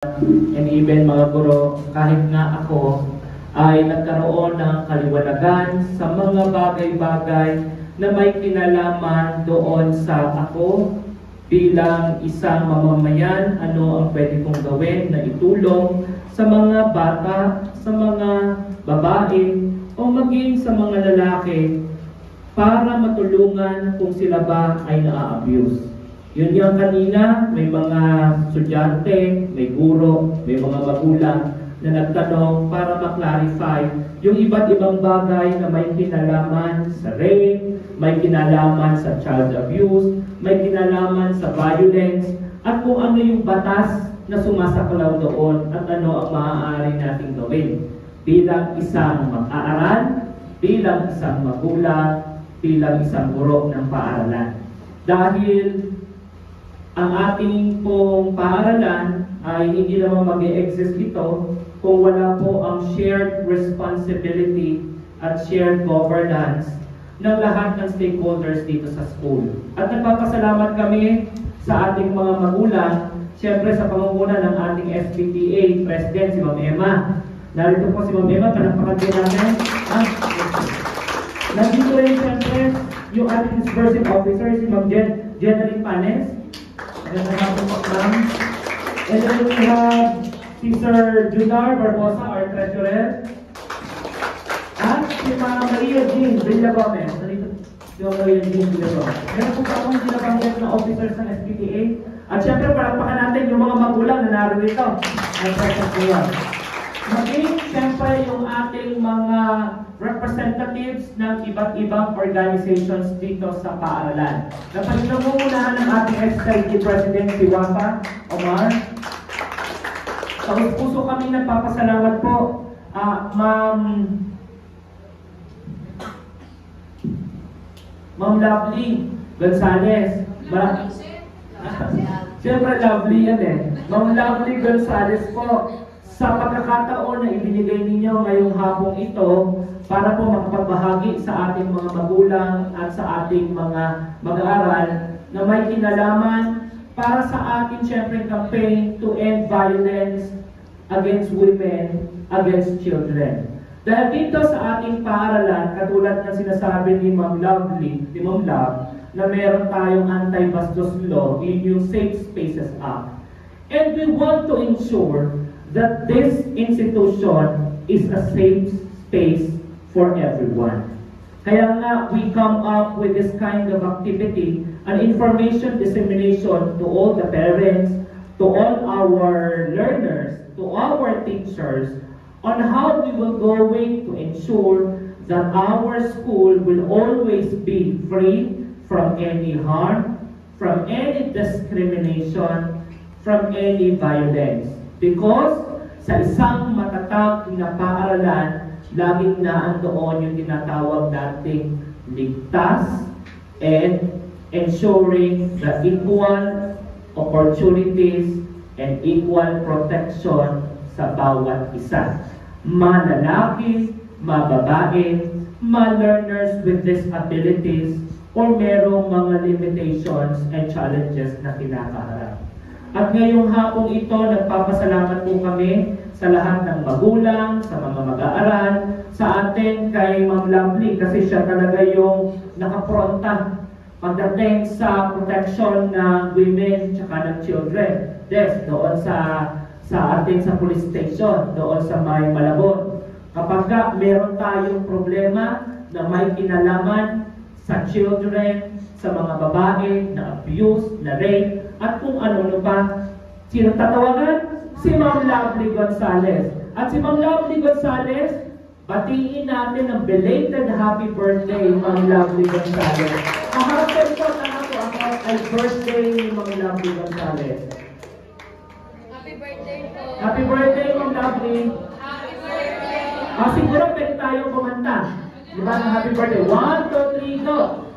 and even mga guro, kahit nga ako ay nagkaroon ng kaliwanagan sa mga bagay-bagay na may kinalaman doon sa ako bilang isang mamamayan, ano ang pwede kong gawin na itulong sa mga bata, sa mga babae, o maging sa mga lalaki para matulungan kung sila ba ay na-abuse. Yun yung kanina, may mga estudyante, may guro, may mga magulang na nagtanong para ma-clarify yung iba't ibang bagay na may kinalaman sa rape, may kinalaman sa child abuse, may kinalaman sa violence, at kung ano yung batas na sumasaklaw doon at ano ang maaari nating gawin bilang isang mag-aaral, bilang isang magulang, bilang isang guro ng paaralan. Dahil ang ating pong paaralan ay hindi naman mag-e-exist ito kung wala po ang shared responsibility at shared governance ng lahat ng stakeholders dito sa school. At nagpapasalamat kami sa ating mga magulang, siyempre sa pangunguna ng ating SPTA President, si Ma'am Emma. Narito po si Ma'am Emma, panampakan din natin. Nandito rin siyempre yung ating disbursing officer, si Ma'am Jenaline Panes. And then we have si Sir Judar Barbosa, our treasurer. At si Ma'am Maria Jean Villa Gomez. Si Ma'am Maria Jean Villa Gomez. Meron po akong sinabanggit na officers ng SPTA. At syempre, palakpakan natin yung mga magulang na narito. Ay present po yan. Maging syempre yung ating mga representatives ng iba't ibang organizations dito sa paaralan. Napagpinungunahan ng ating SIT President si Wapa Omar. Sa puso kami nagpapasalamat po, Ma'am Lovely Gonzales. Siyempre Lovely yan eh. Ma'am Lovely Gonzales po, sa pagkakataon na ibinigay ninyo ngayong hapong ito para po makapagbahagi sa ating mga magulang at sa ating mga mag-aaral na may kinalaman para sa ating syempre campaign to end violence against women, against children. Dahil dito sa ating paaralan, katulad ng sinasabi ni Ma'am Lovely, ni Ma'am Love, na meron tayong anti-bastos law, yung Safe Spaces Act. And we want to ensure that this institution is a safe space for everyone. Kaya nga, we come up with this kind of activity, an information dissemination to all the parents, to all our learners, to our teachers, on how we will going to ensure that our school will always be free from any harm, from any discrimination, from any violence. Because sa isang matatag na paaralan, laging naandoon yung tinatawag nating ligtas and ensuring the equal opportunities and equal protection sa bawat isa. Malalaki, mababae, ma-learners with disabilities, or merong mga limitations and challenges na kinakaharap. At ngayong hapong ito, nagpapasalamat po kami sa lahat ng magulang, sa mga mag-aaral, sa atin kay Ma'am Lovely kasi siya talaga yung nakapronta pagdating sa protection ng women at ng children. Yes, doon sa atin sa police station, doon sa may Malabon. Kapag meron tayong problema na may kinalaman sa children, sa mga babae, na abuse, na rape, at kung ano pa, sino tatawagan? Si Ma'am Lovely Gonzales. At si Ma'am Lovely Gonzales, batiin natin ang belated happy birthday, Ma'am Lovely Gonzales. Kahapon po na ako ay birthday ni Ma'am Lovely Gonzales. Happy birthday po. Happy birthday, Ma'am Lovely. Happy birthday. Siguro pwede tayong kumanta. Diba na happy birthday? 1, 2, 3, go!